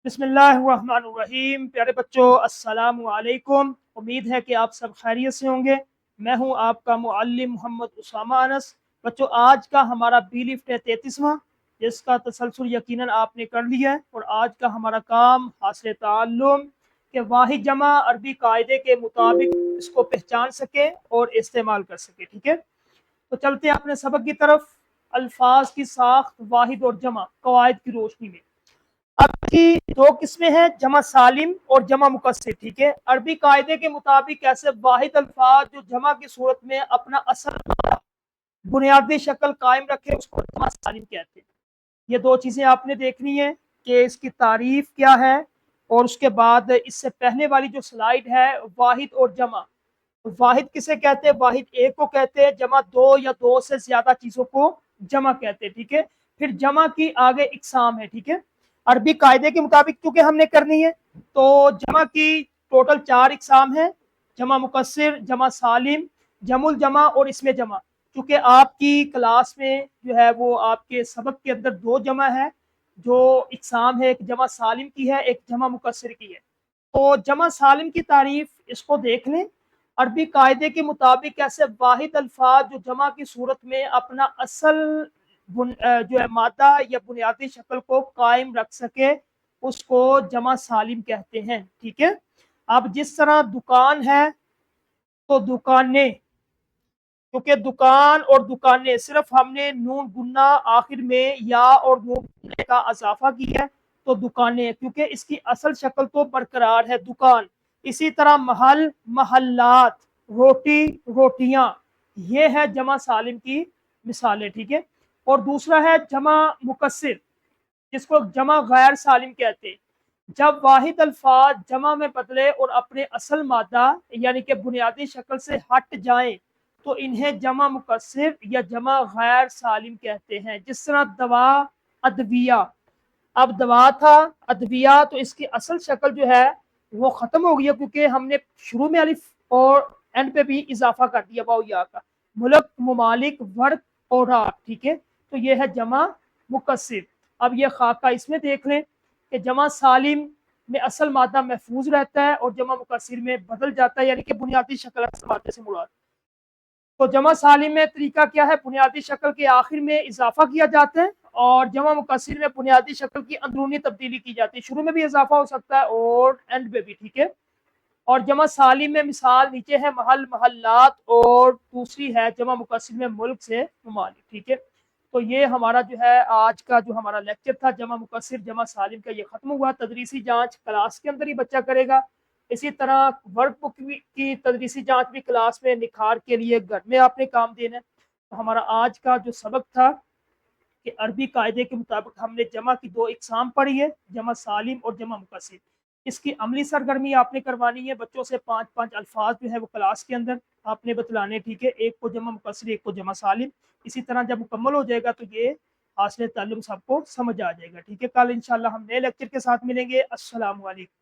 بسم اللہ الرحمن الرحیم۔ پیارے بچوں، السلام علیکم۔ امید ہے کہ آپ سب خیریت سے ہوں گے۔ میں ہوں آپ کا معلم محمد اسامہ انس۔ بچوں، آج کا ہمارا بی لفٹ ہے 33واں، جس کا تسلسل یقیناً آپ نے کر لیا ہے، اور آج کا ہمارا کام حاصل تعلم کہ واحد جمع عربی قاعدے کے مطابق اس کو پہچان سکیں اور استعمال کر سکیں۔ ٹھیک ہے، تو چلتے ہیں اپنے سبق کی طرف۔ الفاظ کی ساخت واحد اور جمع قواعد کی روشنی میں اب کی دو قسمیں ہیں، جمع سالم اور جمع مکسر۔ ٹھیک ہے، عربی قاعدے کے مطابق ایسے واحد الفاظ جو جمع کی صورت میں اپنا اصل بنیادی شکل قائم رکھے اس کو جمع سالم کہتے ہیں۔ یہ دو چیزیں آپ نے دیکھنی ہے کہ اس کی تعریف کیا ہے، اور اس کے بعد اس سے پہلے والی جو سلائیڈ ہے واحد اور جمع۔ واحد کسے کہتے ہیں؟ واحد ایک کو کہتے ہیں، جمع دو یا دو سے زیادہ چیزوں کو جمع کہتے ہیں۔ ٹھیک ہے، پھر جمع کی آگے اقسام ہے۔ ٹھیک ہے، عربی قاعدے کے مطابق چونکہ ہم نے کرنی ہے، تو جمع کی ٹوٹل 4 اقسام ہیں: جمع مکسر، جمع سالم، جمع الجمع اور اسم جمع۔ چونکہ آپ کی کلاس میں جو ہے وہ آپ کے سبق کے اندر 2 جمع ہے، جو اقسام ہے، ایک جمع سالم کی ہے، ایک جمع مکسر کی ہے۔ تو جمع سالم کی تعریف اس کو دیکھ لیں۔ عربی قاعدے کے مطابق ایسے واحد الفاظ جو جمع کی صورت میں اپنا اصل جو ہے مادہ یا بنیادی شکل کو قائم رکھ سکے اس کو جمع سالم کہتے ہیں۔ ٹھیک ہے، اب جس طرح دکان ہے تو دکانیں، کیونکہ دکان اور دکانیں صرف ہم نے نون گنا آخر میں یا اور نون گنے کا اضافہ کیا ہے تو دکانیں، کیونکہ اس کی اصل شکل تو برقرار ہے دکان۔ اسی طرح محل، محلات، روٹی، روٹیاں، یہ ہے جمع سالم کی مثالیں۔ ٹھیک ہے، اور دوسرا ہے جمع مکسر، جس کو جمع غیر سالم کہتے ہیں۔ جب واحد الفاظ جمع میں بدلے اور اپنے اصل مادہ یعنی کہ بنیادی شکل سے ہٹ جائیں تو انہیں جمع مکسر یا جمع غیر سالم کہتے ہیں۔ جس طرح دوا، ادویہ۔ اب دوا تھا، ادویہ، تو اس کی اصل شکل جو ہے وہ ختم ہو گئی ہے، کیونکہ ہم نے شروع میں الف اور اینڈ پہ بھی اضافہ کر دیا واو یا کا۔ ملک، ممالک، ورق اور راک۔ ٹھیک ہے، تو یہ ہے جمع مکسر۔ اب یہ خاکہ اس میں دیکھ لیں کہ جمع سالم میں اصل مادہ محفوظ رہتا ہے اور جمع مکسر میں بدل جاتا ہے، یعنی کہ بنیادی شکل اصل مادے سے مراد۔ تو جمع سالم میں طریقہ کیا ہے؟ بنیادی شکل کے آخر میں اضافہ کیا جاتا ہے، اور جمع مکسر میں بنیادی شکل کی اندرونی تبدیلی کی جاتی ہے، شروع میں بھی اضافہ ہو سکتا ہے اور اینڈ میں بھی۔ ٹھیک ہے، اور جمع سالم میں مثال نیچے ہے: محل، محلات، اور دوسری ہے جمع مکسر میں ملک سے ممالک۔ ٹھیک ہے، تو یہ ہمارا جو ہے آج کا جو ہمارا لیکچر تھا جمع مکسر جمع سالم کا، یہ ختم ہوا۔ تدریسی جانچ کلاس کے اندر ہی بچہ کرے گا۔ اسی طرح ورک بک کی تدریسی جانچ بھی کلاس میں نکھار کے لیے گھر میں آپ نے کام دینا ہے۔ تو ہمارا آج کا جو سبق تھا کہ عربی قاعدے کے مطابق ہم نے جمع کی 2 اقسام پڑھی ہے، جمع سالم اور جمع مکسر۔ اس کی عملی سرگرمی آپ نے کروانی ہے بچوں سے، 5 الفاظ جو ہے وہ کلاس کے اندر آپ نے بتلانے۔ ٹھیک ہے، ایک کو جمع مکسر، ایک کو جمع سالم۔ اسی طرح جب مکمل ہو جائے گا تو یہ حاصل تعلم سب کو سمجھ آ جائے گا۔ ٹھیک ہے، کل انشاءاللہ ہم نئے لیکچر کے ساتھ ملیں گے۔ السلام علیکم۔